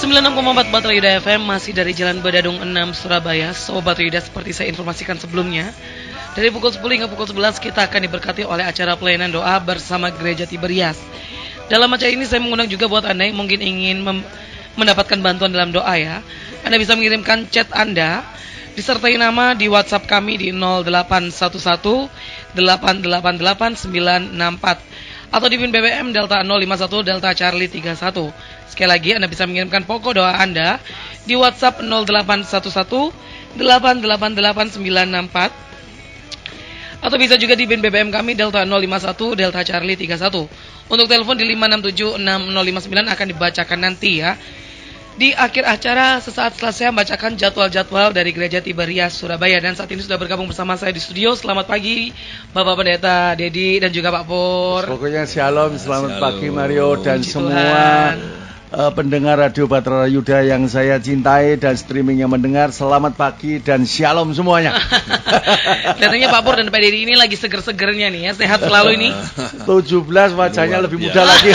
96,4 Batu Yuda FM masih dari Jalan Badadung 6 Surabaya. Sobat Yuda, seperti saya informasikan sebelumnya, dari pukul 10 hingga pukul 11 kita akan diberkati oleh acara pelayanan doa bersama Gereja Tiberias. Dalam acara ini saya mengundang juga buat Anda yang mungkin ingin mendapatkan bantuan dalam doa ya. Anda bisa mengirimkan chat Anda disertai nama di WhatsApp kami di 0811 888 964 atau di PIN BBM Delta 051 Delta Charlie 31. Sekali lagi Anda bisa mengirimkan pokok doa Anda di WhatsApp 0811 888 964 atau bisa juga di PIN BBM kami Delta 051 Delta Charlie 31. Untuk telepon di 567 6059 akan dibacakan nanti ya. Di akhir acara sesaat setelah saya membacakan jadwal-jadwal dari Gereja Tiberias Surabaya. Dan saat ini sudah bergabung bersama saya di studio. Selamat pagi Bapak Pendeta Dedi dan juga Pak Pur. Pokoknya shalom, selamat pagi Mario dan Puji semua Tuhan. Pendengar Radio Batra Yuda yang saya cintai dan streaming yang mendengar. Selamat pagi dan shalom semuanya. Kelihatannya Pak Pur dan Pak Dedi ini lagi seger-segernya nih ya. Sehat selalu ini. 17 wajahnya lebih muda lagi.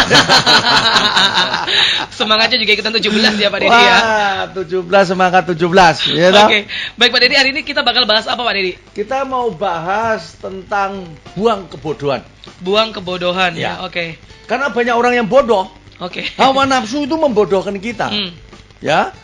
Semangatnya juga ikutan 17 ya Pak Dedi ya. Wah, 17 semangat 17 ya. Oke. Baik Pak Dedi, hari ini kita bakal bahas apa Pak Dedi? Kita mau bahas tentang buang kebodohan. Buang kebodohan ya. Ya. Oke. Karena banyak orang yang bodoh. Oke. Hawa nafsu itu membodohkan kita. Ya.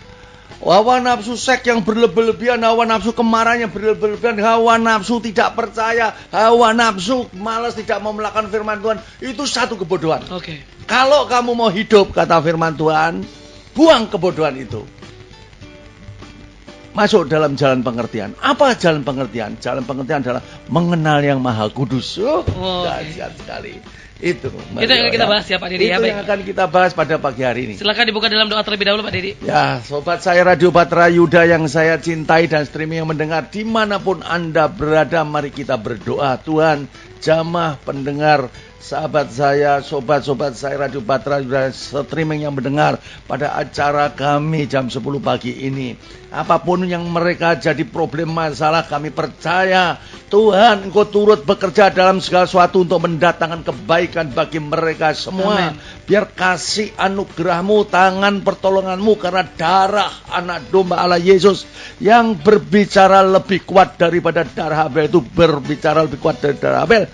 Hawa nafsu seks yang berlebihan, hawa nafsu kemarahan yang berlebihan, hawa nafsu tidak percaya, hawa nafsu malas tidak mau melakukan firman Tuhan, itu satu kebodohan. Oke. Kalau kamu mau hidup, kata firman Tuhan, buang kebodohan itu. Masuk dalam jalan pengertian. Apa jalan pengertian? Jalan pengertian adalah mengenal yang Maha Kudus. Dahsyat sekali. Itu yang akan kita bahas ya Pak Dedi ya. Itu yang akan kita bahas pada pagi hari ini. Silakan dibuka dalam doa terlebih dahulu Pak Dedi. Ya, sobat saya Radio Batra Yuda yang saya cintai dan streaming yang mendengar dimanapun Anda berada, mari kita berdoa. Tuhan, jamah pendengar, sahabat saya, sobat-sobat saya Radio Batra Yuda streaming yang mendengar pada acara kami jam 10 pagi ini. Apapun yang mereka jadi problem masalah, kami percaya Tuhan Engkau turut bekerja dalam segala sesuatu untuk mendatangkan kebaikan bagi mereka semua. Amen. Biar kasih anugerah-Mu, tangan pertolongan-Mu, karena darah anak domba Allah Yesus yang berbicara lebih kuat daripada darah Abel, itu berbicara lebih kuat dari darah Abel.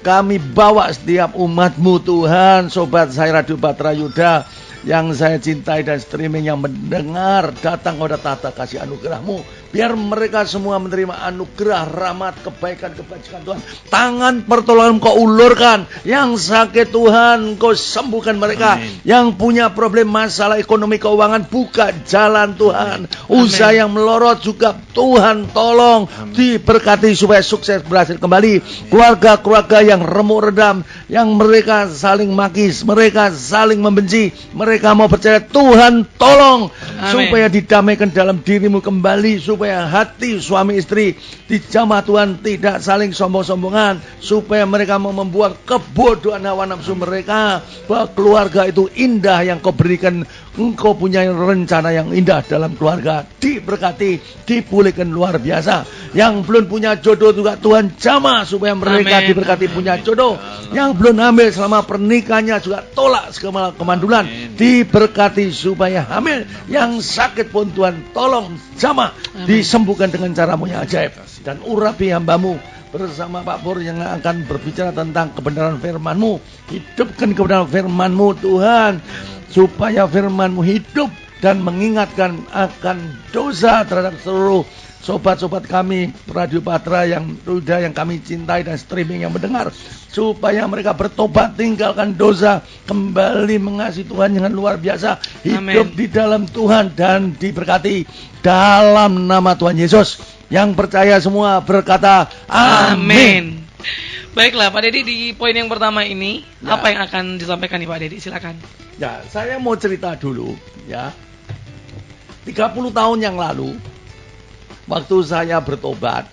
Kami bawa setiap umat-Mu Tuhan, sobat saya Radio Batra Yuda yang saya cintai dan streaming yang mendengar, datang kepada tahta kasih anugerah-Mu. Biar mereka semua menerima anugerah, rahmat, kebaikan, kebajikan Tuhan. Tangan pertolongan Kau ulurkan. Yang sakit Tuhan Kau sembuhkan mereka. Amin. Yang punya problem masalah ekonomi keuangan, buka jalan Tuhan. Usaha yang melorot juga Tuhan tolong. Amin. Diberkati supaya sukses berhasil kembali. Keluarga-keluarga yang remuk redam, yang mereka saling makis, mereka saling membenci, mereka mau percaya, Tuhan tolong. Amin. Supaya didamaikan dalam dirimu kembali, supaya hati suami istri dijamah Tuhan tidak saling sombong-sombongan, supaya mereka mau membuang kebodohan hawa nafsu mereka, bahwa keluarga itu indah yang Kau berikan. Engkau punya rencana yang indah dalam keluarga, diberkati, dipulihkan luar biasa. Yang belum punya jodoh juga Tuhan jamah supaya mereka diberkati punya jodoh. Yang belum hamil selama pernikahannya juga tolak segala kemandulan, diberkati supaya hamil. Yang sakit pun Tuhan tolong jamah, disembuhkan dengan cara-Mu yang ajaib. Dan urapi hamba-Mu bersama Pak Pur yang akan berbicara tentang kebenaran firman-Mu. Hidupkan kebenaran firman-Mu Tuhan, supaya firman-Mu hidup dan mengingatkan akan dosa terhadap seluruh sobat-sobat kami Radio Batra yang sudah yang kami cintai dan streaming yang mendengar, supaya mereka bertobat, tinggalkan dosa, kembali mengasihi Tuhan dengan luar biasa, hidup di dalam Tuhan dan diberkati dalam nama Tuhan Yesus. Yang percaya semua berkata amin. Baiklah Pak Dedi, di poin yang pertama ini ya, apa yang akan disampaikan nih Pak Dedi? Silakan. Ya, saya mau cerita dulu ya. 30 tahun yang lalu, waktu saya bertobat,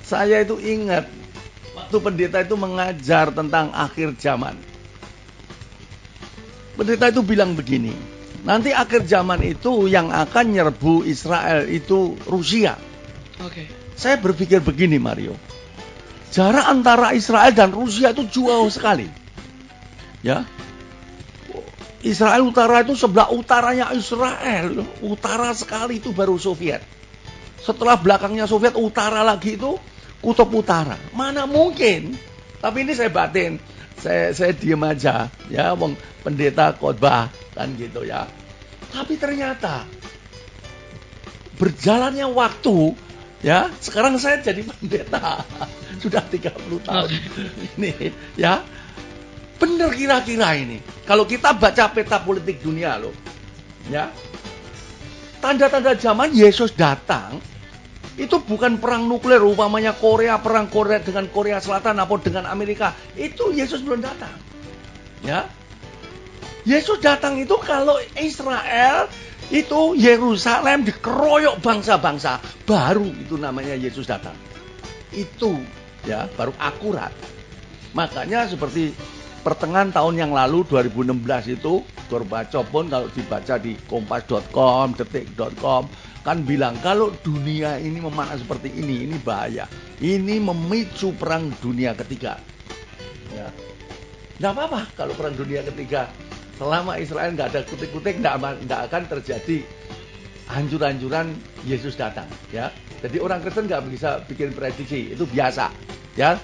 saya itu ingat waktu pendeta itu mengajar tentang akhir zaman. Pendeta itu bilang begini, nanti akhir zaman itu yang akan nyerbu Israel itu Rusia. Oke. Saya berpikir begini Mario, jarak antara Israel dan Rusia itu jauh sekali. Ya. Israel utara itu sebelah utaranya Israel. Utara sekali itu baru Soviet. Setelah belakangnya Soviet, utara lagi itu kutub utara. Mana mungkin? Tapi ini saya batin. Saya diem aja. Ya, pendeta khotbah kan gitu ya. Tapi ternyata berjalannya waktu, ya, sekarang saya jadi pendeta. Sudah 30 tahun. Ini ya. Benar kira-kira ini. Kalau kita baca peta politik dunia loh. Ya. Tanda-tanda zaman Yesus datang itu bukan perang nuklir, umpamanya perang Korea dengan Korea Selatan atau dengan Amerika. Itu Yesus belum datang. Ya. Yesus datang itu kalau Israel itu Yerusalem dikeroyok bangsa-bangsa, baru itu namanya Yesus datang. Itu ya baru akurat. Makanya seperti pertengahan tahun yang lalu 2016 itu Gorbachev pun kalau dibaca di kompas.com, detik.com kan bilang kalau dunia ini memanas seperti ini bahaya. Ini memicu perang dunia ketiga. Ya. Nggak apa-apa kalau perang dunia ketiga. Selama Israel nggak ada kutik-kutik nggak akan terjadi hancur-hancuran Yesus datang. Ya. Jadi orang Kristen nggak bisa bikin prediksi, itu biasa. Ya.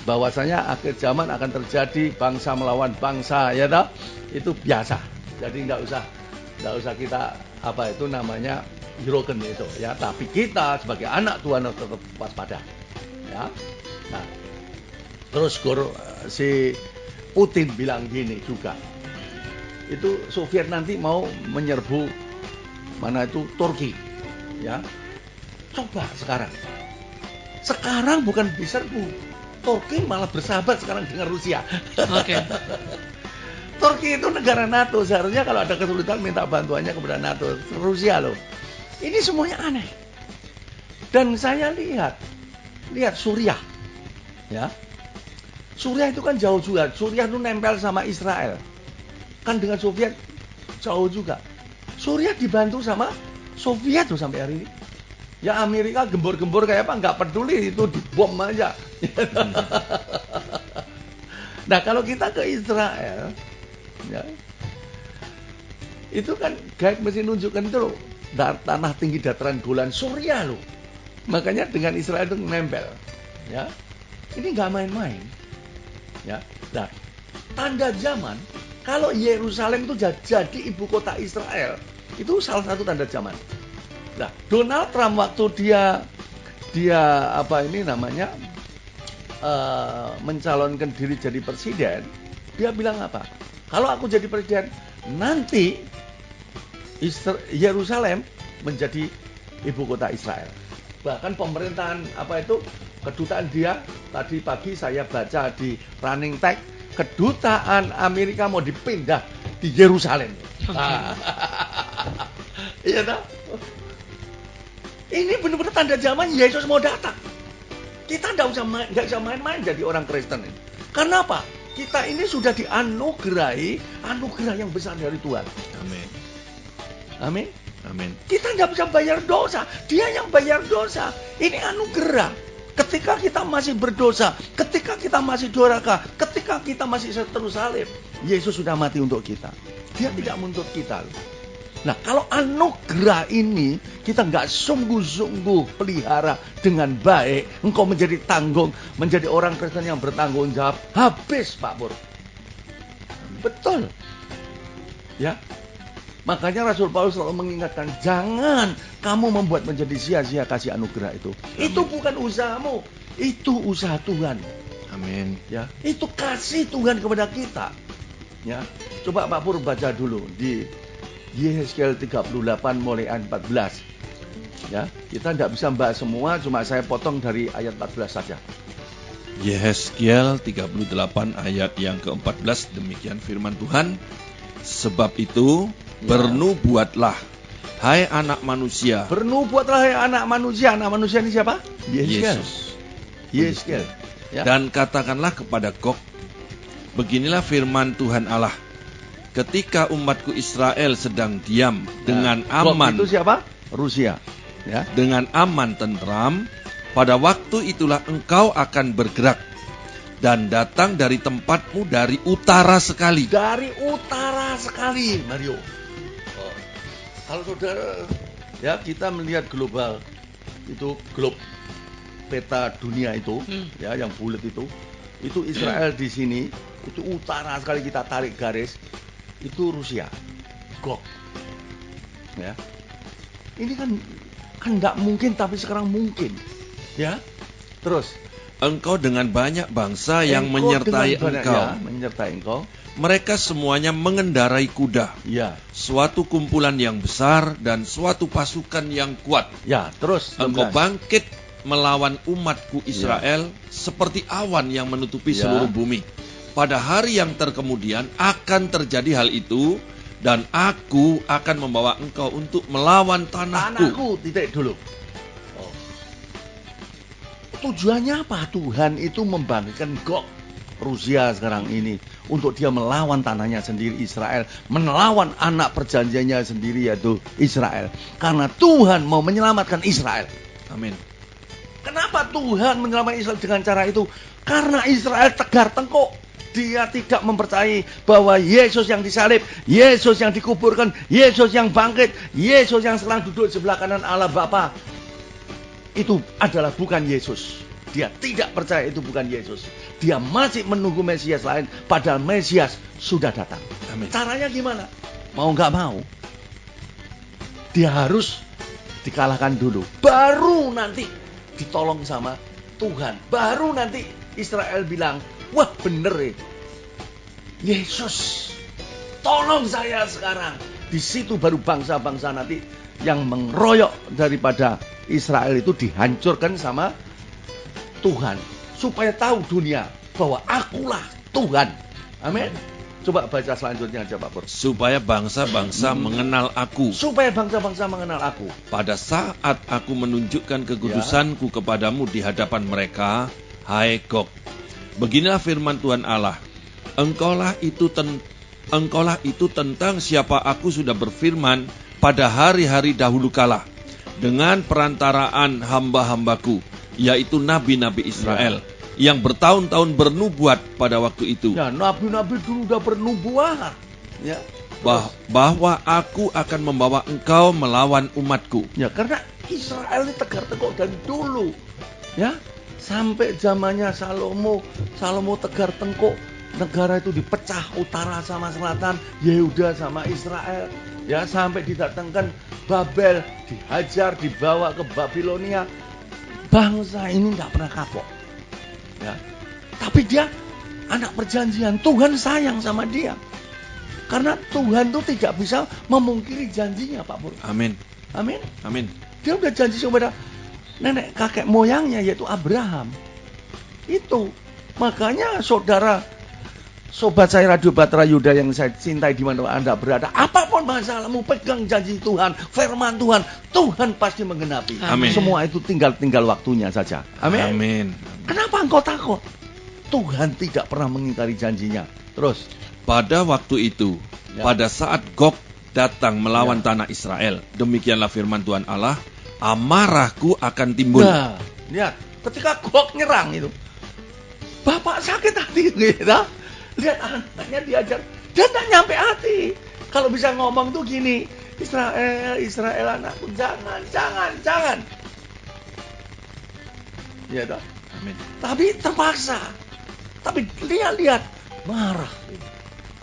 Bahwasanya akhir zaman akan terjadi bangsa melawan bangsa, ya toh? Itu biasa. Jadi nggak usah kita apa itu namanya hiraukan itu, ya. Tapi kita sebagai anak Tuhan harus tetap waspada, ya. Nah, terus si Putin bilang gini juga, itu Soviet nanti mau menyerbu mana itu Turki, ya. Coba sekarang bukan diserbu. Turki malah bersahabat sekarang dengan Rusia. Oke. Turki itu negara NATO, seharusnya kalau ada kesulitan minta bantuannya kepada NATO. Rusia loh. Ini semuanya aneh. Dan saya lihat Suriah. Ya. Suriah itu kan jauh juga. Suriah itu nempel sama Israel. Kan dengan Soviet jauh juga. Suriah dibantu sama Soviet tuh sampai hari ini. Ya Amerika gembor-gembor kayak apa nggak peduli, itu dibom aja. Nah kalau kita ke Israel, ya, itu kan guide mesti nunjukkan itu loh, tanah tinggi dataran Golan Suriah loh. Makanya dengan Israel itu nempel, ya. Ini nggak main-main, ya. Nah, tanda zaman kalau Yerusalem itu jadi ibu kota Israel, itu salah satu tanda zaman. Nah, Donald Trump waktu dia apa ini namanya mencalonkan diri jadi presiden, dia bilang apa? Kalau aku jadi presiden, nanti Yerusalem menjadi ibu kota Israel. Bahkan pemerintahan apa itu kedutaan dia tadi pagi saya baca di Running Text, kedutaan Amerika mau dipindah di Yerusalem. Iya toh? Ini benar-benar tanda zaman Yesus mau datang. Kita nggak usah main-main jadi orang Kristen ini. Karena apa? Kita ini sudah dianugerahi anugerah yang besar dari Tuhan. Amin. Amin. Amin. Kita nggak bisa bayar dosa. Dia yang bayar dosa. Ini anugerah. Ketika kita masih berdosa, ketika kita masih durhaka, ketika kita masih seteru salib, Yesus sudah mati untuk kita. Dia tidak menuntut kita. Nah, kalau anugerah ini kita nggak sungguh-sungguh pelihara dengan baik, engkau menjadi menjadi orang Kristen yang bertanggung jawab, habis Pak Pur. Betul. Ya. Makanya Rasul Paulus selalu mengingatkan, jangan kamu membuat menjadi sia-sia kasih anugerah itu. Amin. Itu bukan usahamu, itu usaha Tuhan. Amin. Ya, itu kasih Tuhan kepada kita. Ya. Coba Pak Pur baca dulu di Yehezkiel 38 mulai ayat 14. Ya, kita tidak bisa bahas semua, cuma saya potong dari ayat 14 saja. Yehezkiel 38 ayat yang ke-14, demikian firman Tuhan. Sebab itu bernubuatlah, hai anak manusia. Bernubuatlah, hai anak manusia. Anak manusia ini siapa? Yehezkiel. Ya. Dan katakanlah kepada Gog, beginilah firman Tuhan Allah. Ketika umatku Israel sedang diam dengan aman. Gog itu siapa? Rusia. Ya. Dengan aman tentram, pada waktu itulah engkau akan bergerak dan datang dari tempatmu dari utara sekali. Dari utara sekali, Mario. Oh, kalau saudara, ya kita melihat global, itu peta dunia itu, ya yang bulat itu Israel di sini, itu utara sekali kita tarik garis, itu Rusia, Gog. Ya, ini kan nggak mungkin, tapi sekarang mungkin, ya. Terus, Engkau dengan banyak bangsa yang menyertai engkau. Mereka semuanya mengendarai kuda. Ya, Suatu kumpulan yang besar dan suatu pasukan yang kuat. ya. Terus, Engkau 16. bangkit melawan umatku Israel seperti awan yang menutupi seluruh bumi. Pada hari yang terkemudian akan terjadi hal itu, dan aku akan membawa engkau untuk melawan tanahku. Anakku, titik dulu. Oh. Tujuannya apa? Tuhan itu membangkitkan Gog, Rusia sekarang ini, untuk dia melawan tanahnya sendiri, Israel, melawan anak perjanjiannya sendiri, yaitu Israel. Karena Tuhan mau menyelamatkan Israel. Amin. Kenapa Tuhan menyelamatkan Israel dengan cara itu? Karena Israel tegar tengkuk. Dia tidak mempercayai bahwa Yesus yang disalib, Yesus yang dikuburkan, Yesus yang bangkit, Yesus yang sekarang duduk di sebelah kanan Allah Bapa, itu adalah bukan Yesus. Dia tidak percaya itu bukan Yesus. Dia masih menunggu Mesias lain, padahal Mesias sudah datang. Amin. Caranya gimana? Mau nggak mau, dia harus dikalahkan dulu. Baru nanti ditolong sama Tuhan. Baru nanti Israel bilang, wah bener Yesus, tolong saya sekarang. Di situ baru bangsa-bangsa nanti yang mengeroyok daripada Israel itu dihancurkan sama Tuhan. Supaya tahu dunia bahwa akulah Tuhan. Amin. Coba baca selanjutnya aja Pak Pur. Supaya bangsa-bangsa mengenal aku. Supaya bangsa-bangsa mengenal aku. Pada saat aku menunjukkan kekudusanku kepadamu di hadapan mereka, hai Gog. Beginilah firman Tuhan Allah. Engkaulah itu tentang siapa aku sudah berfirman pada hari-hari dahulu kala, dengan perantaraan hamba-hambaku, yaitu nabi-nabi Israel, yang bertahun-tahun bernubuat pada waktu itu. Ya, nabi-nabi dulu udah bernubuat. Ya. Bahwa aku akan membawa engkau melawan umatku. Ya, karena Israel ini tegar tengkuk dari dulu. Ya. Sampai zamannya Salomo tegar tengkuk, negara itu dipecah utara sama selatan, Yehuda sama Israel. Ya, sampai didatangkan Babel, dihajar, dibawa ke Babilonia. Bangsa ini nggak pernah kapok. Ya. Tapi dia anak perjanjian, Tuhan sayang sama dia. Karena Tuhan itu tidak bisa memungkiri janjinya, Pak Pur. Amin. Amin. Amin. Dia udah janji kepada nenek kakek moyangnya, yaitu Abraham. Itu makanya sobat saya Radio Batra Yuda yang saya cintai di mana Anda berada, apapun masalahmu, pegang janji Tuhan, firman Tuhan, Tuhan pasti menggenapi. Amin. Semua itu tinggal waktunya saja. Amin. Amin. Kenapa engkau takut? Tuhan tidak pernah mengingkari janjinya. Terus, pada waktu itu, pada saat Gog datang melawan tanah Israel, demikianlah firman Tuhan Allah, amarahku akan timbul. Nah, lihat, ketika Gog nyerang itu, bapak sakit hati gitu. Lihat anaknya diajar, dia tak nyampe hati. Kalau bisa ngomong tuh gini, Israel anakku, jangan. Ya toh. Amin. Tapi terpaksa. Tapi lihat, marah.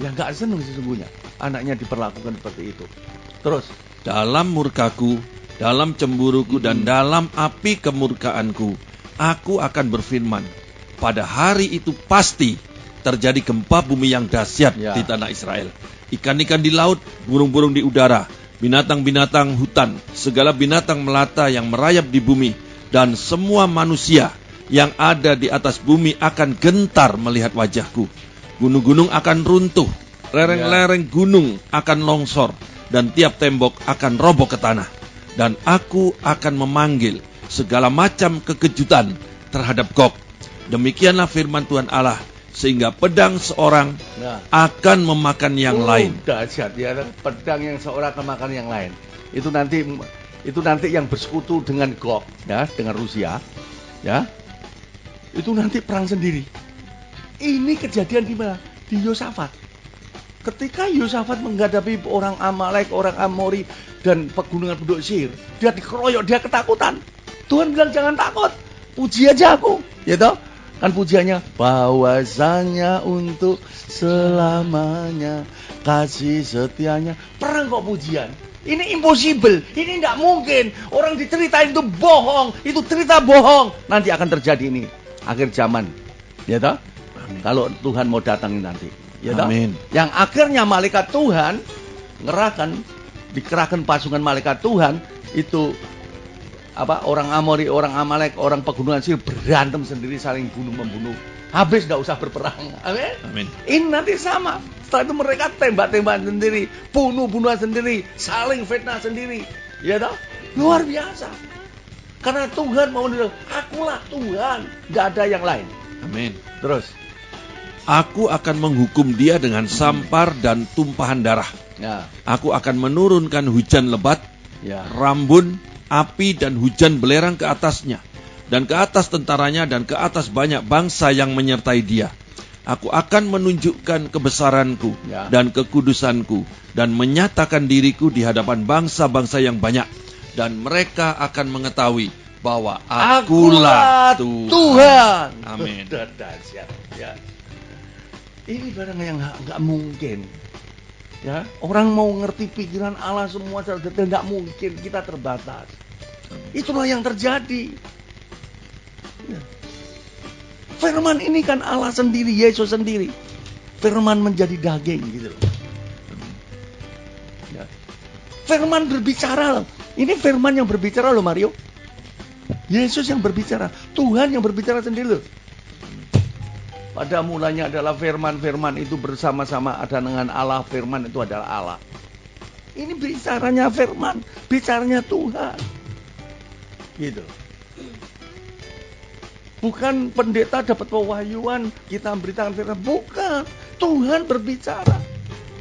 Ya nggak senang sesungguhnya. Anaknya diperlakukan seperti itu. Terus, dalam murkaku, dalam cemburuku dan dalam api kemurkaanku, aku akan berfirman. Pada hari itu pasti terjadi gempa bumi yang dahsyat di tanah Israel. Ikan-ikan di laut, burung-burung di udara, binatang-binatang hutan, segala binatang melata yang merayap di bumi, dan semua manusia yang ada di atas bumi akan gentar melihat wajahku. Gunung-gunung akan runtuh, lereng-lereng gunung akan longsor, dan tiap tembok akan roboh ke tanah. Dan aku akan memanggil segala macam kekejutan terhadap Gog. Demikianlah firman Tuhan Allah, sehingga pedang seorang akan memakan yang lain. Dahsyat ya, pedang yang seorang akan makan yang lain. Itu nanti yang bersekutu dengan Gog, ya, dengan Rusia, ya. Itu nanti perang sendiri. Ini kejadian di mana? Di Yosafat. Ketika Yosafat menghadapi orang Amalek, orang Amori, dan pegunungan penduduk Seir, dia dikeroyok, dia ketakutan. Tuhan bilang jangan takut, puji aja aku, ya toh? Kan pujiannya, bahwasanya untuk selamanya kasih setianya. Pernah kok pujian? Ini impossible, ini tidak mungkin. Orang diceritain itu bohong, itu cerita bohong. Nanti akan terjadi ini, akhir zaman, ya toh? Kalau Tuhan mau datangin nanti. Ya Amin. Yang akhirnya malaikat Tuhan dikerahkan pasukan malaikat Tuhan itu orang Amori, orang Amalek, orang pegunungan Seir berantem sendiri saling bunuh-membunuh. Habis enggak usah berperang. Amin. Amin. Ini nanti sama. Setelah itu mereka tembak-tembakan sendiri, bunuh-bunuhan sendiri, saling fitnah sendiri. Ya toh? Luar biasa. Karena Tuhan mau bilang, akulah Tuhan, enggak ada yang lain. Amin. Terus Aku akan menghukum dia dengan sampar dan tumpahan darah. ya, Aku akan menurunkan hujan lebat, ya. rambun, api, dan hujan belerang ke atasnya, dan ke atas tentaranya, dan ke atas banyak bangsa yang menyertai dia. Aku akan menunjukkan kebesaranku Ya. dan kekudusanku, dan menyatakan diriku di hadapan bangsa-bangsa yang banyak. Dan mereka akan mengetahui bahwa akulah Tuhan. Amin. Sudah dahsyat, ya. Ini barang yang nggak mungkin. Ya, orang mau ngerti pikiran Allah semua secara detail nggak mungkin, kita terbatas. Itulah yang terjadi. Ya. Firman ini kan Allah sendiri, Yesus sendiri. Firman menjadi daging gitu loh. Ya. Firman berbicara loh. Ini firman yang berbicara loh Mario. Yesus yang berbicara, Tuhan yang berbicara sendiri loh. Pada mulanya adalah firman itu bersama-sama ada dengan Allah, firman itu adalah Allah. Ini bicaranya firman, bicaranya Tuhan. Gitu. Bukan pendeta dapat pewahyuan, kita memberitakan firman, bukan. Tuhan berbicara.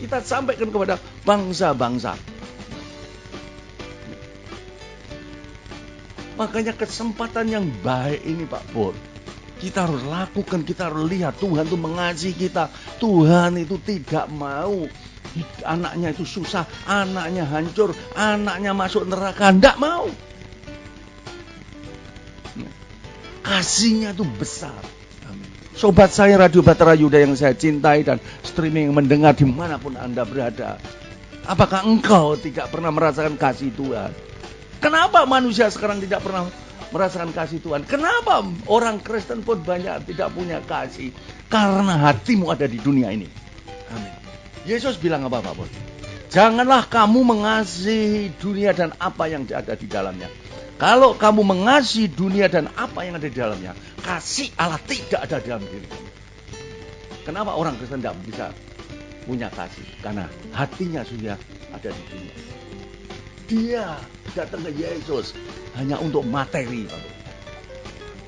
Kita sampaikan kepada bangsa-bangsa. Makanya kesempatan yang baik ini Pak Pur, kita harus lakukan, kita harus lihat Tuhan itu mengasihi kita. Tuhan itu tidak mau anaknya itu susah, anaknya hancur, anaknya masuk neraka. Tidak mau. Kasihnya itu besar. Sobat saya Radio Batara Yuda yang saya cintai dan streaming mendengar dimanapun Anda berada. Apakah engkau tidak pernah merasakan kasih Tuhan? Kenapa manusia sekarang tidak pernah merasakan kasih Tuhan? Kenapa orang Kristen pun banyak tidak punya kasih? Karena hatimu ada di dunia ini. Amin. Yesus bilang apa Pak Bos? Janganlah kamu mengasihi dunia dan apa yang ada di dalamnya. Kalau kamu mengasihi dunia dan apa yang ada di dalamnya, kasih Allah tidak ada dalam diri kamu. Kenapa orang Kristen tidak bisa punya kasih? Karena hatinya sudah ada di dunia. Dia datang ke Yesus hanya untuk materi.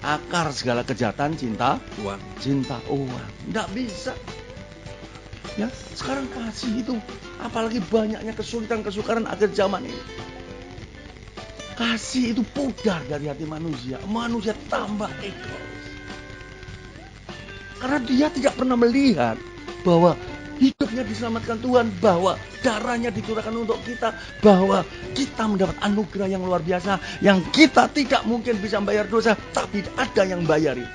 Akar segala kejahatan cinta Uang. Cinta uang. Tidak bisa. Ya, sekarang kasih itu, apalagi banyaknya kesulitan-kesukaran akhir zaman ini. Kasih itu pudar dari hati manusia. Manusia tambah egois. Karena dia tidak pernah melihat bahwa hidupnya diselamatkan Tuhan, bahwa darahnya dicurahkan untuk kita, bahwa kita mendapat anugerah yang luar biasa, yang kita tidak mungkin bisa membayar dosa, tapi ada yang bayari.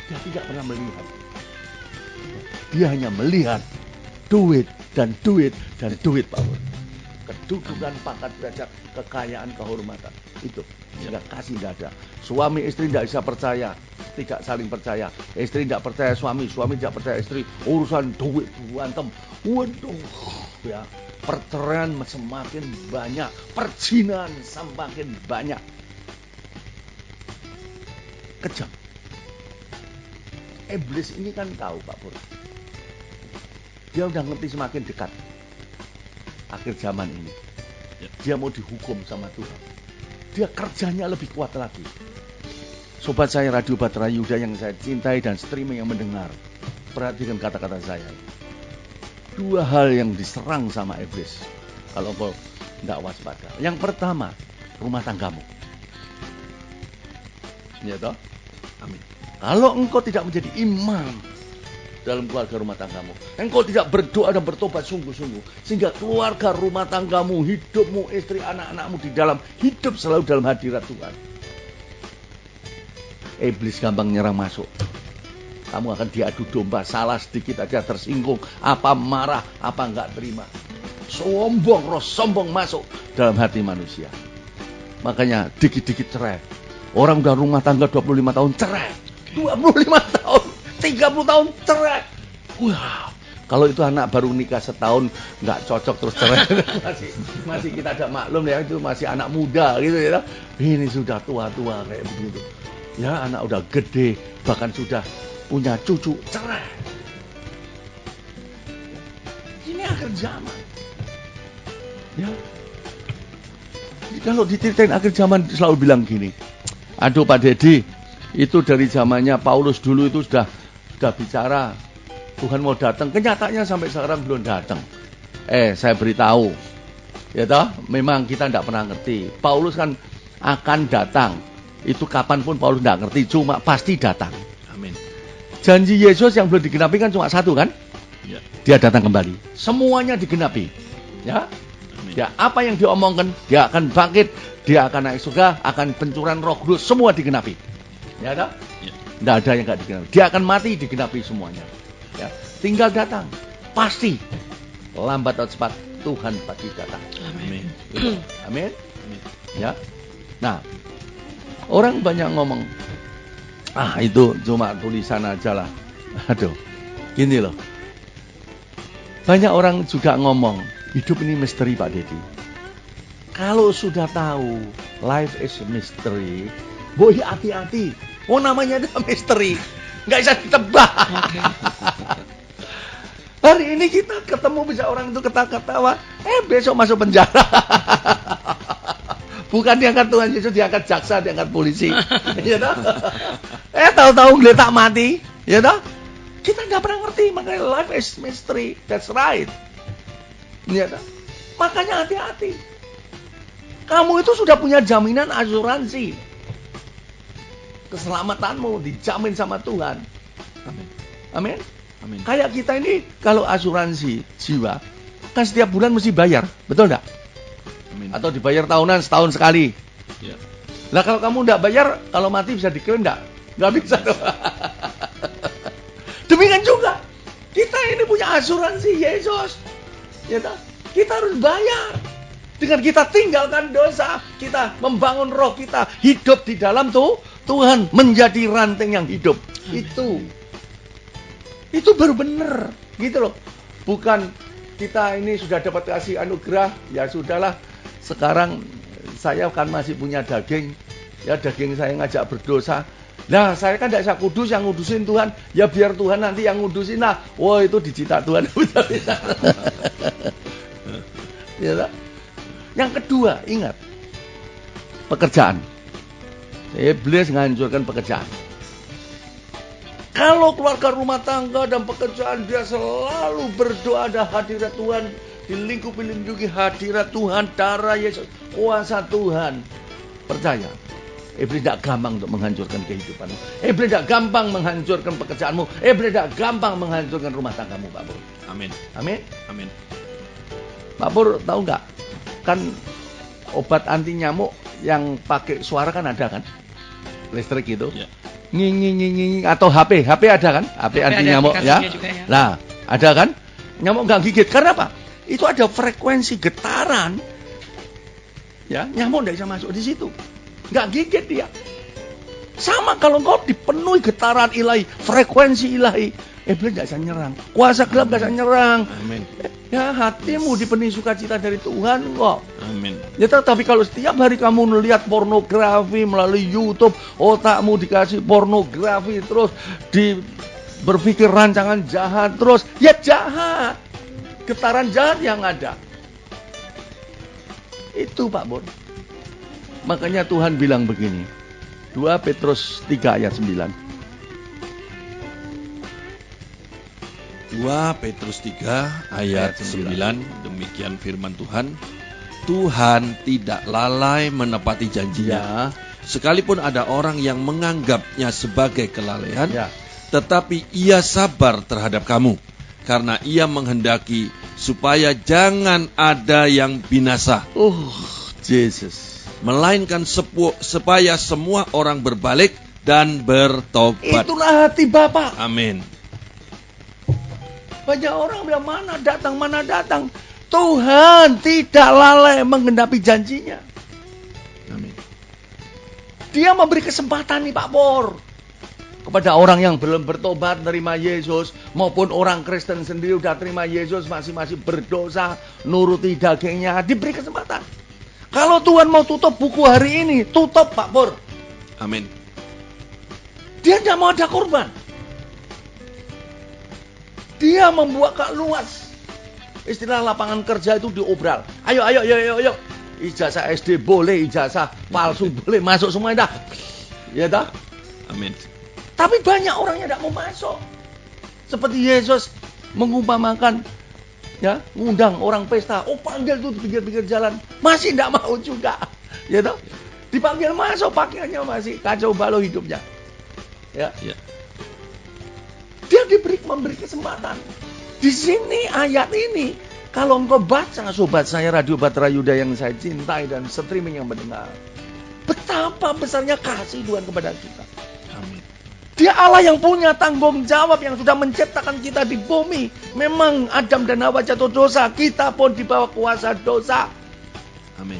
Dia tidak pernah melihat. Dia hanya melihat duit dan duit dan duit, Pak. Kedudukan, pangkat, derajat, kekayaan, kehormatan. Itu. Sehingga kasih tidak ada. Suami istri tidak bisa percaya, tidak saling percaya. Istri tidak percaya suami, suami tidak percaya istri. Urusan duit berantem. Waduh, ya. Perceraian semakin banyak, perzinahan semakin banyak. Kejam. Iblis ini kan tahu Pak Pur. Dia udah ngerti semakin dekat akhir zaman ini. Dia mau dihukum sama Tuhan. Dia kerjanya lebih kuat lagi. Sobat saya Radio Batara Yuda yang saya cintai dan streaming yang mendengar, perhatikan kata-kata saya. Dua hal yang diserang sama iblis kalau kau tidak waspada. Yang pertama, rumah tanggamu. Ya toh? Amin. Kalau engkau tidak menjadi imam dalam keluarga rumah tanggamu. Engkau tidak berdoa dan bertobat sungguh-sungguh, sehingga keluarga rumah tanggamu, hidupmu, istri, anak-anakmu di dalam hidup selalu dalam hadirat Tuhan. Iblis gampang nyerang masuk. Kamu akan diadu domba, salah sedikit aja tersinggung, apa marah, apa enggak terima. Sombong, roh sombong masuk dalam hati manusia. Makanya dikit-dikit cerai. Orang udah rumah tangga 25 tahun cerai. 25 tahun, 30 tahun cerai. Wah, kalau itu anak baru nikah setahun nggak cocok terus cerai. masih kita ada maklum ya, itu masih anak muda gitu ya. Ini sudah tua-tua kayak begitu. Ya, anak udah gede, bahkan sudah punya cucu, cerai. Ini akhir zaman. Ya. Kalau diceritain akhir zaman selalu bilang gini. Aduh Pak Dedi, itu dari zamannya Paulus dulu itu sudah bicara Tuhan mau datang, kenyataannya sampai sekarang belum datang. Saya beritahu, ya toh, memang kita tidak pernah ngerti. Paulus kan akan datang, itu kapanpun Paulus tidak ngerti, cuma pasti datang. Amin. Janji Yesus yang belum digenapi kan cuma satu kan? Ya. Dia datang kembali, semuanya digenapi. Ya, Amin. ya apa yang diomongkan, dia akan bangkit, dia akan naik surga, akan pencurahan Roh Kudus, semua digenapi. Ya toh? Ya. Tidak ada yang nggak digenapi. Dia akan mati, digenapi semuanya. Ya, tinggal datang, pasti lambat atau cepat Tuhan pasti datang. Amin. Amin. Amin. Ya. Nah, orang banyak ngomong, itu cuma tulisan aja lah. Aduh, gini loh. Banyak orang juga ngomong, hidup ini misteri Pak Dedi. Kalau sudah tahu life is mystery, boy hati-hati. Oh namanya ada misteri, nggak bisa ditebak. Oke. Hari ini kita ketemu bisa orang itu ketawa-ketawa, besok masuk penjara. Bukan diangkat Tuhan Yesus, diangkat jaksa, diangkat polisi. Ya toh? Tahu-tahu geletak mati, ya toh? Kita nggak pernah ngerti, makanya life is mystery. That's right. Ya toh? Makanya hati-hati. Kamu itu sudah punya jaminan asuransi. Keselamatanmu dijamin sama Tuhan. Amin. Amin. Amin. Kayak kita ini kalau asuransi jiwa, kan setiap bulan mesti bayar, betul enggak? Amin. Atau dibayar tahunan, setahun sekali. Ya. Lah kalau kamu enggak bayar, kalau mati bisa diklaim enggak? Enggak bisa dong. Demikian juga, kita ini punya asuransi Yesus. Ya toh? Kita harus bayar. Dengan kita tinggalkan dosa, kita membangun roh kita, hidup di dalam Tuhan, menjadi ranting yang hidup. Itu baru benar, gitu loh. Bukan kita ini sudah dapat kasih anugerah, ya sudahlah. Sekarang saya kan masih punya daging, ya daging saya ngajak berdosa. Nah saya kan tidak bisa kudus, yang ngudusin Tuhan, ya biar Tuhan nanti yang ngudusin lah. Wah itu dicita Tuhan. Ya tak? Yang kedua, ingat, pekerjaan. Iblis menghancurkan pekerjaan. Kalau keluarga rumah tangga dan pekerjaan dia selalu berdoa ada hadirat Tuhan, dilingkupi hadirat Tuhan, darah Yesus, kuasa Tuhan. Percaya, iblis tidak gampang untuk menghancurkan kehidupanmu. Iblis tidak gampang menghancurkan pekerjaanmu. Iblis tidak gampang menghancurkan rumah tanggamu, Pak Pur. Amin. Amin. Amin. Pak Pur tahu nggak? Kan obat anti nyamuk yang pakai suara kan ada kan? Listrik itu. Ya. Nging atau HP ada kan? HP anti nyamuk ya. Juga ya. Nah, ada kan? Nyamuk nggak gigit. Karena apa? Itu ada frekuensi getaran. Ya, nyamuk nggak bisa masuk di situ. Nggak gigit dia. Sama kalau kau dipenuhi getaran ilahi, frekuensi ilahi, iblis nggak bisa nyerang. Kuasa gelap nggak bisa nyerang. Amin. Ya, hatimu dipenuhi sukacita dari Tuhan kok. Amin. Ya, tapi kalau setiap hari kamu melihat pornografi melalui YouTube, otakmu dikasih pornografi terus, berpikir rancangan jahat terus, ya jahat. Getaran jahat yang ada. Itu Pak Bon. Makanya Tuhan bilang begini. 2 Petrus 3 ayat 9. 2 Petrus 3 ayat 9, demikian firman Tuhan. Tuhan tidak lalai menepati janjinya, Sekalipun ada orang yang menganggapnya sebagai kelalaian, Ya. tetapi ia sabar terhadap kamu, karena ia menghendaki supaya jangan ada yang binasa, Jesus. melainkan supaya semua orang berbalik dan bertobat. Itulah hati Bapa. Amin. Banyak orang bilang mana datang. Tuhan tidak lalai menggenapi janjinya. Amin. Dia memberi kesempatan nih Pak Por. Kepada orang yang belum bertobat terima Yesus, maupun orang Kristen sendiri udah terima Yesus masih berdosa, nuruti dagingnya, diberi kesempatan. Kalau Tuhan mau tutup buku hari ini, tutup Pak Por. Amin. Dia tidak mau ada korban. Dia membuka luas. Istilah lapangan kerja itu diobral. Ayo. Ijazah SD boleh, ijazah palsu boleh, masuk semua dah. Ya dah. Amin. Tapi banyak orang yang tidak mau masuk. Seperti Yesus mengumpamakan, ya, ngundang orang pesta. Panggil tuh di pinggir-pinggir jalan, masih tidak mau juga. Ya toh? Dipanggil masuk, pakaiannya masih kacau balau hidupnya. Ya. Ya. Dia memberi kesempatan. Di sini ayat ini, kalau engkau baca sobat saya Radio Batra Yuda yang saya cintai dan streaming yang mendengar, betapa besarnya kasih Tuhan kepada kita. Amin. Dia Allah yang punya tanggung jawab, yang sudah menciptakan kita di bumi. Memang Adam dan Hawa jatuh dosa, kita pun di bawah kuasa dosa. Amin.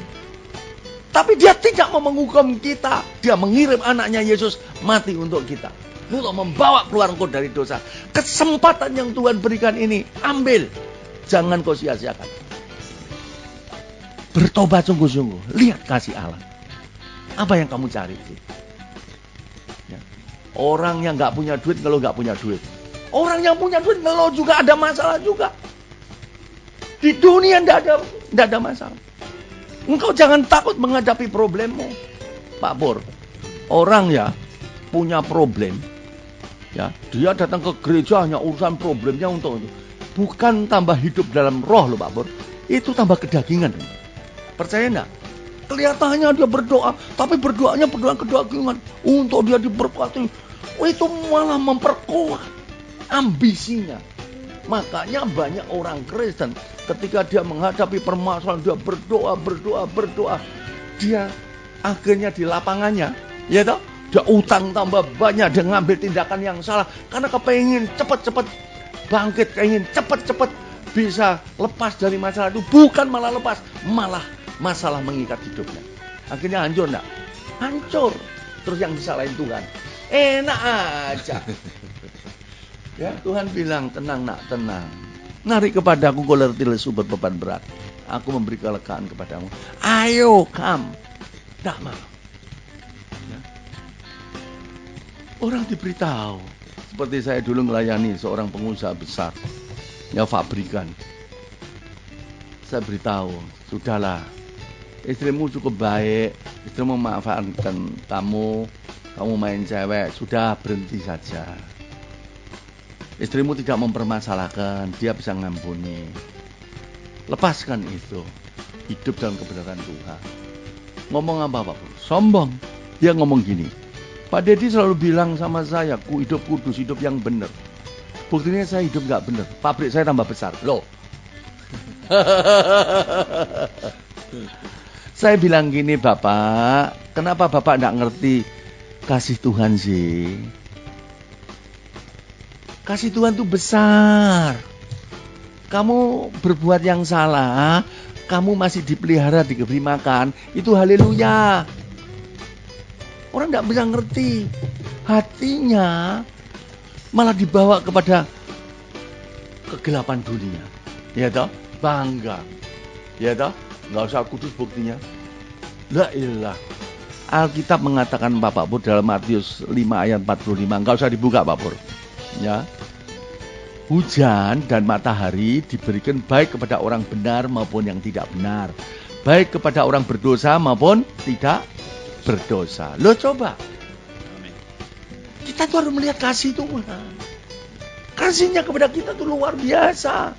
Tapi dia tidak mau menghukum kita. Dia mengirim anaknya Yesus mati untuk kita, untuk membawa keluar engkau dari dosa. Kesempatan yang Tuhan berikan ini, ambil. Jangan kau sia-siakan. Bertobat sungguh-sungguh. Lihat kasih Allah. Apa yang kamu cari sih? Ya. Orang yang gak punya duit, ngeluh gak punya duit. Orang yang punya duit, ngeluh juga ada masalah juga. Di dunia tidak ada masalah. Engkau jangan takut menghadapi problemmu. Pak Pur, orang ya punya problem. Ya, dia datang ke gereja hanya urusan problemnya untuk itu. Bukan tambah hidup dalam roh loh Pak Pur. Itu tambah kedagingan. Percaya enggak? Kelihatannya dia berdoa, tapi berdoanya berdoa kedagingan untuk dia diberkati. Itu malah memperkuat ambisinya. Makanya banyak orang Kristen ketika dia menghadapi permasalahan, dia berdoa. Dia akhirnya di lapangannya, ya toh, dia utang tambah banyak, dia ngambil tindakan yang salah karena kepengin cepet-cepet bangkit, kepengin cepet-cepet bisa lepas dari masalah itu. Bukan malah lepas, malah masalah mengikat hidupnya. Akhirnya hancur enggak? Hancur. Terus yang disalahin Tuhan. Enak aja. Ya, Tuhan bilang, tenang nak, tenang. Narik kepadaku kau letih lesu berbeban berat. Aku memberi kelegaan kepadamu. Ayo, come. Tak mau. Ya. Orang diberitahu. Seperti saya dulu melayani seorang pengusaha besar. Ya, fabrikan. Saya beritahu, sudahlah. Istrimu cukup baik. Istrimu memanfaatkan kamu main cewek. Sudah, berhenti saja. Istrimu tidak mempermasalahkan, dia bisa ngampuni. Lepaskan itu. Hidup dalam kebenaran Tuhan. Ngomong apa Pak? Sombong. Dia ngomong gini. Pak Dedi selalu bilang sama saya, hidup kudus, hidup yang benar. Buktinya saya hidup gak benar. Pabrik saya tambah besar. Loh. Saya bilang gini Bapak, kenapa Bapak gak ngerti kasih Tuhan sih? Kasih Tuhan itu besar. Kamu berbuat yang salah, kamu masih dipelihara, diberi makan, itu haleluya. Orang tidak bisa ngerti. Hatinya malah dibawa kepada kegelapan dunia. Ya toh? Bangga. Ya toh? Nggak usah kudus buktinya. La ilah. Alkitab mengatakan Bapak Pur dalam Matius 5 ayat 45. Nggak usah dibuka Pak Pur. Ya, hujan dan matahari diberikan baik kepada orang benar maupun yang tidak benar, baik kepada orang berdosa maupun tidak berdosa. Lo coba, kita tuh harus melihat kasih Tuhan. Kasihnya kepada kita tuh luar biasa.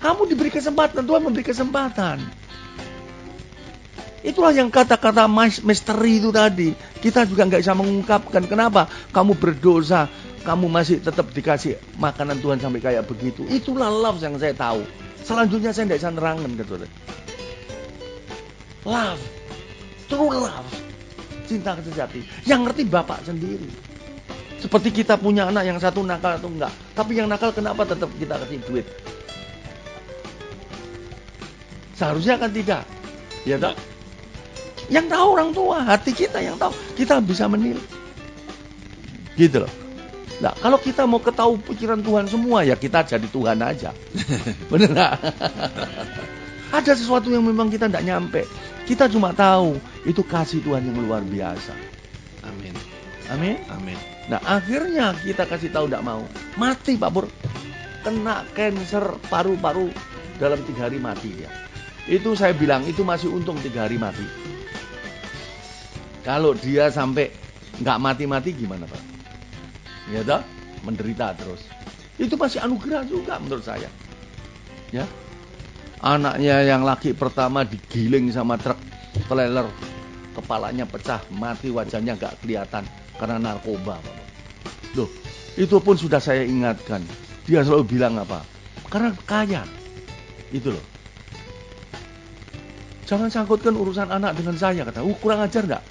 Kamu diberi kesempatan, Tuhan memberi kesempatan. Itulah yang kata-kata misteri itu tadi. Kita juga nggak bisa mengungkapkan kenapa kamu berdosa, kamu masih tetap dikasih makanan Tuhan sampai kayak begitu. Itulah love yang saya tahu. Selanjutnya saya nggak bisa nerangin, gitu. Love, true love, cinta sejati. Yang ngerti Bapak sendiri. Seperti kita punya anak yang satu nakal atau enggak. Tapi yang nakal kenapa tetap kita kasih duit? Seharusnya kan tidak. Ya tak? Yang tahu orang tua, hati kita yang tahu. Kita bisa menilai. Gitu loh. Nah, kalau kita mau ketahui pikiran Tuhan semua, ya kita jadi Tuhan aja. Bener gak? Ada sesuatu yang memang kita tidak nyampe. Kita cuma tahu, itu kasih Tuhan yang luar biasa. Amin. Amin. Amin. Nah, akhirnya kita kasih tahu tidak mau. Mati Pak Pur. Kena kanker paru-paru dalam 3 hari mati ya. Itu saya bilang, itu masih untung 3 hari mati. Kalau dia sampai nggak mati-mati gimana Pak? Ya toh? Menderita terus. Itu masih anugerah juga menurut saya. Ya. Anaknya yang laki pertama digiling sama truk trailer, kepalanya pecah, mati, wajahnya nggak kelihatan karena narkoba. Loh, itu pun sudah saya ingatkan. Dia selalu bilang apa? Karena kaya. Itu loh. Jangan sangkutkan urusan anak dengan saya, kata. Kurang ajar nggak?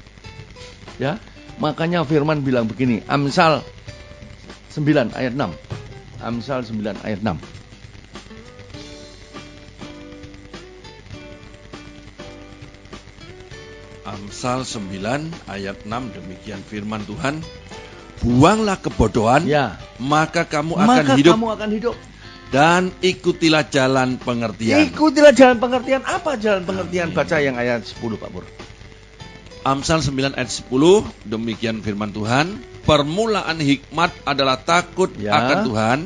Ya, makanya Firman bilang begini, Amsal 9 ayat 6. Amsal 9 ayat 6. Amsal 9 ayat 6, demikian firman Tuhan. Buanglah kebodohan, Ya. maka kamu Maka akan kamu akan hidup. dan ikutilah jalan pengertian. Ikutilah jalan pengertian. Apa jalan pengertian? Baca yang ayat 10 Pak Pur. Amsal 9 ayat 10, demikian firman Tuhan. Permulaan hikmat adalah takut Ya. akan Tuhan,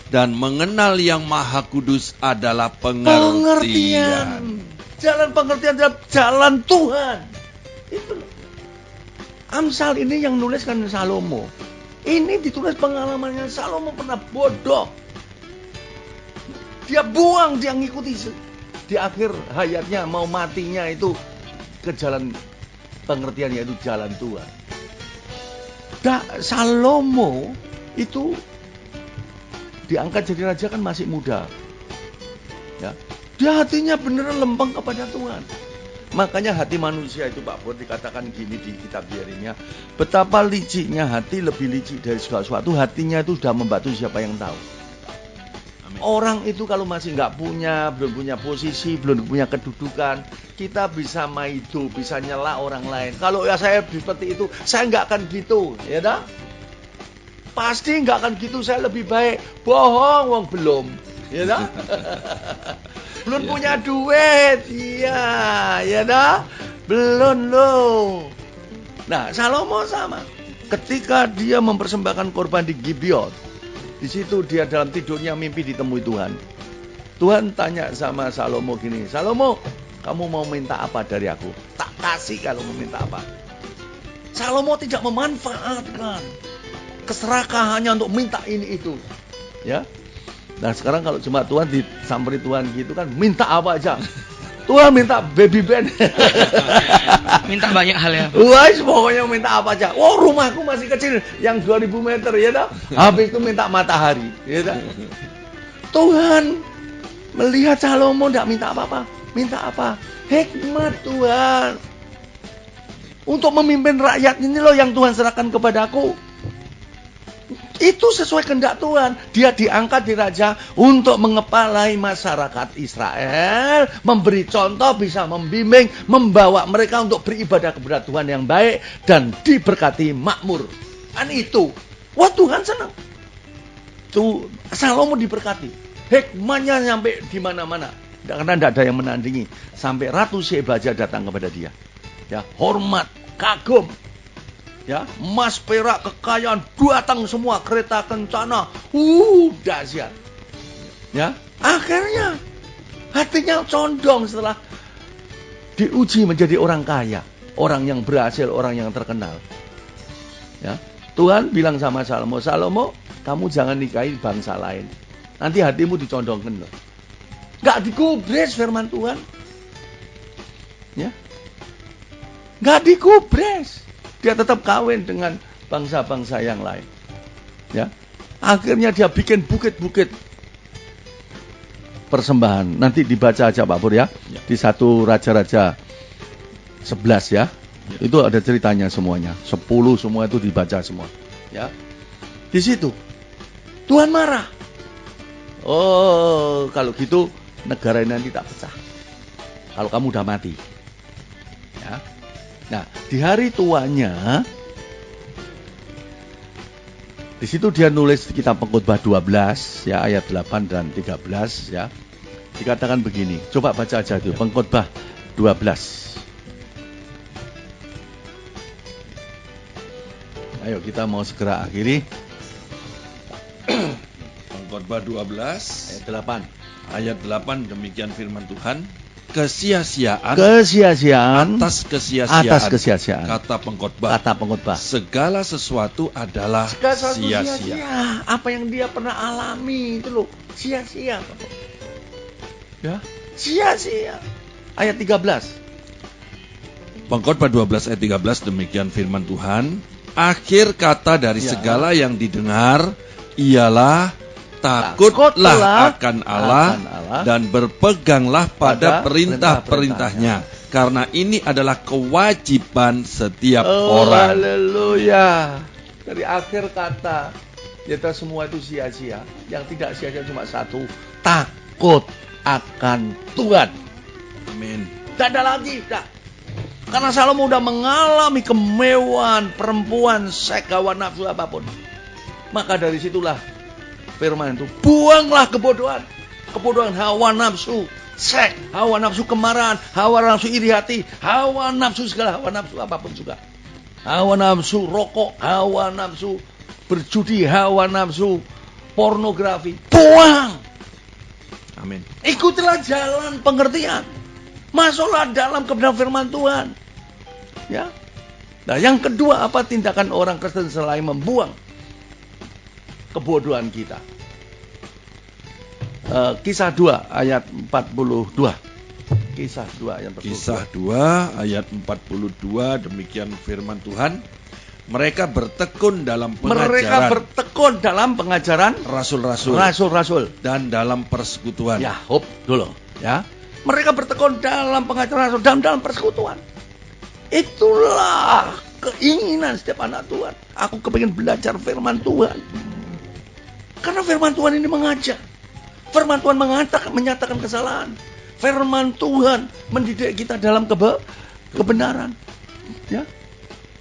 dan mengenal yang maha kudus adalah pengertian. Jalan pengertian adalah jalan Tuhan. Itu. Amsal ini yang nuliskan Salomo. Ini ditulis pengalamannya. Salomo pernah bodoh. Dia buang, dia ngikuti. Di akhir hayatnya, mau matinya itu ke jalan pengertian, yaitu jalan Tuhan. Salomo itu diangkat jadi raja kan masih muda. Ya. Dia hatinya beneran lempeng kepada Tuhan. Makanya hati manusia itu Pak Pur dikatakan gini di kitab Yeremia, betapa liciknya hati, lebih licik dari segala sesuatu. Hatinya itu sudah membatu, siapa yang tahu. Amin. Orang itu kalau masih nggak punya, belum punya posisi, belum punya kedudukan, kita bisa maido, bisa nyela orang lain. Kalau ya saya seperti itu, saya nggak akan gitu, ya dah? Pasti nggak akan gitu, saya lebih baik bohong, wong belum, ya dah? Belum punya duit, iya, ya dah? Belum loh. Nah, Salomo sama. Ketika dia mempersembahkan korban di Gibeon, di situ dia dalam tidurnya mimpi ditemui Tuhan. Tuhan tanya sama Salomo gini, Salomo, kamu mau minta apa dari aku? Tak kasih kalau mau minta apa. Salomo tidak memanfaatkan keserakahannya untuk minta ini itu. Ya. Nah sekarang kalau cuma Tuhan disamperi Tuhan gitu kan, minta apa aja. Tuhan minta baby band. Minta banyak hal ya. Wah, pokoknya minta apa aja. Oh, rumahku masih kecil, yang 2000 meter, ya dah. Habis itu minta matahari, ya dah. Tuhan melihat Salomo tidak minta apa-apa. Minta apa? Hikmat Tuhan. Untuk memimpin rakyat ini loh yang Tuhan serahkan kepadaku. Itu sesuai kehendak Tuhan. Dia diangkat di raja untuk mengepalai masyarakat Israel, memberi contoh, bisa membimbing, membawa mereka untuk beribadah kepada Tuhan yang baik dan diberkati makmur. Kan itu. Wah, Tuhan senang. Tuh, Salomo diberkati. Hikmatnya sampai di mana-mana. Karena tidak ada yang menandingi. Sampai Ratu Sheba datang kepada dia. Ya, hormat, kagum. Ya, emas, perak, kekayaan datang semua, kereta kencana, dahsyat. Ya, akhirnya hatinya condong setelah diuji menjadi orang kaya, orang yang berhasil, orang yang terkenal. Ya, Tuhan bilang sama Salomo, Salomo, kamu jangan nikahi bangsa lain, nanti hatimu dicondongkan loh. Gak digubris firman Tuhan. Ya. nggak digubres. Dia tetap kawin dengan bangsa-bangsa yang lain. Ya, akhirnya dia bikin bukit-bukit persembahan. Nanti dibaca aja Pak Pur ya. Di 1 Raja-Raja 11 ya. Itu ada ceritanya semuanya. 10 semua itu dibaca semua. Ya. Di situ Tuhan marah. Oh, kalau gitu negara ini nanti tak pecah. Kalau kamu udah mati. Ya. Nah, di hari tuanya di situ dia nulis kitab Pengkhotbah 12 ya ayat 8 dan 13 ya. Dikatakan begini. Coba baca aja itu Pengkhotbah 12. Ayo kita mau segera akhiri. Pengkhotbah 12 Ayat 8. ayat 8 demikian firman Tuhan. Kesia-siaan Atas kesia-siaan. kata pengkhotbah. Segala sesuatu adalah sia-sia. Apa yang dia pernah alami itu loh, sia-sia. Ya, sia-sia. Ayat 13. Pengkhotbah 12 ayat 13 demikian firman Tuhan. Akhir kata dari segala yang didengar ialah takutlah akan Allah dan berpeganglah pada perintah-perintahnya. Karena ini adalah kewajiban setiap orang. Haleluya. Dari akhir kata, kita semua itu sia-sia. Yang tidak sia-sia cuma satu, takut akan Tuhan. Amin. Tidak ada lagi, tidak. Karena Salomo udah mengalami kemewahan, perempuan, seks, hawa nafsu apapun. Maka dari situlah firman itu, buanglah kebodohan. Kebodohan hawa nafsu, seks, hawa nafsu kemarahan, hawa nafsu iri hati, hawa nafsu segala hawa nafsu apapun juga. Hawa nafsu rokok, hawa nafsu berjudi, hawa nafsu pornografi. Buang. Amin. Ikutilah jalan pengertian. Masuklah dalam kebenaran firman Tuhan. Ya. Nah, yang kedua apa tindakan orang Kristen selain membuang kebodohan kita? Kisah 2 ayat 42. Kisah 2 ayat 42. Kisah 2 ayat 42 demikian firman Tuhan. Mereka bertekun dalam pengajaran rasul-rasul dan dalam persekutuan. Ya, hop dulu, ya. Mereka bertekun dalam pengajaran rasul dan dalam persekutuan. Itulah keinginan setiap anak Tuhan. Aku kepingin belajar firman Tuhan. Karena firman Tuhan ini mengajar. Firman Tuhan menyatakan kesalahan. Firman Tuhan mendidik kita dalam kebenaran. Ya.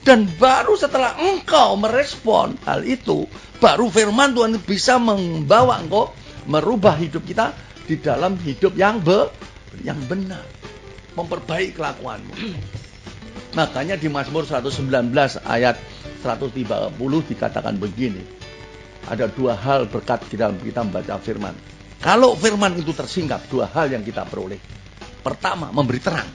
Dan baru setelah engkau merespon hal itu, baru firman Tuhan bisa membawa engkau merubah hidup kita di dalam hidup yang benar. Memperbaiki kelakuanmu. Makanya di Mazmur 119 ayat 130 dikatakan begini. Ada 2 hal berkat di dalam kita membaca firman. Kalau firman itu tersingkap, 2 hal yang kita peroleh. Pertama, memberi terang.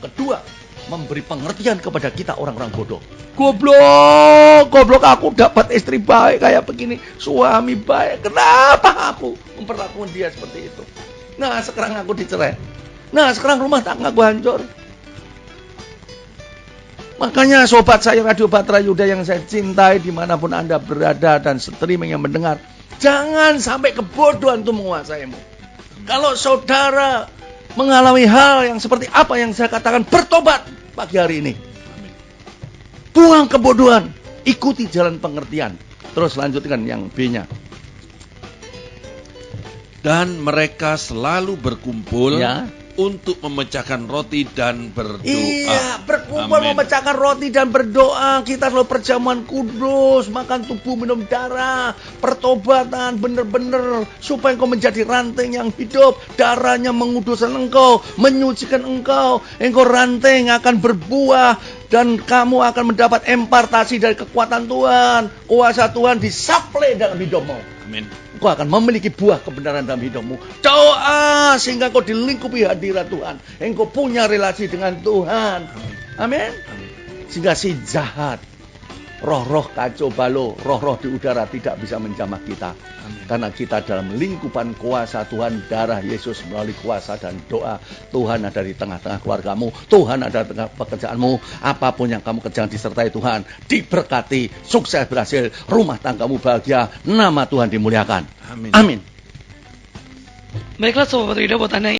Kedua, memberi pengertian kepada kita orang-orang bodoh. Goblok aku dapat istri baik kayak begini, suami baik. Kenapa aku memperlakukan dia seperti itu? Nah, sekarang aku dicerai. Nah, sekarang rumah tanggaku hancur. Makanya sobat saya Radio Batra Yuda yang saya cintai dimanapun Anda berada dan streaming yang mendengar, jangan sampai kebodohan itu menguasaimu. Kalau saudara mengalami hal yang seperti apa yang saya katakan, bertobat pagi hari ini. Buang kebodohan, ikuti jalan pengertian. Terus lanjutkan yang B-nya. Dan mereka selalu berkumpul Ya. untuk memecahkan roti dan berdoa. Iya, berkumpul Amin. memecahkan roti dan berdoa. Kita selalu perjamuan kudus, makan tubuh, minum darah, pertobatan benar-benar supaya engkau menjadi ranting yang hidup. Darahnya menguduskan engkau, menyucikan engkau. Engkau ranting akan berbuah dan kamu akan mendapat impartasi dari kekuatan Tuhan. Kuasa Tuhan disuplai dalam hidupmu. Amin. Engkau akan memiliki buah kebenaran dalam hidupmu. Doa sehingga engkau dilingkupi hadirat Tuhan. Engkau punya relasi dengan Tuhan. Amin. Sehingga si jahat roh-roh kacau balau, roh-roh di udara tidak bisa menjamah kita. Amin. Karena kita dalam lingkupan kuasa Tuhan, darah Yesus melalui kuasa dan doa. Tuhan ada di tengah-tengah keluargamu, Tuhan ada di tengah pekerjaanmu. Apapun yang kamu kerjakan disertai Tuhan, diberkati, sukses berhasil, rumah tanggamu bahagia, nama Tuhan dimuliakan. Amin. Amin. Baiklah Sobat Yuda, buat Anda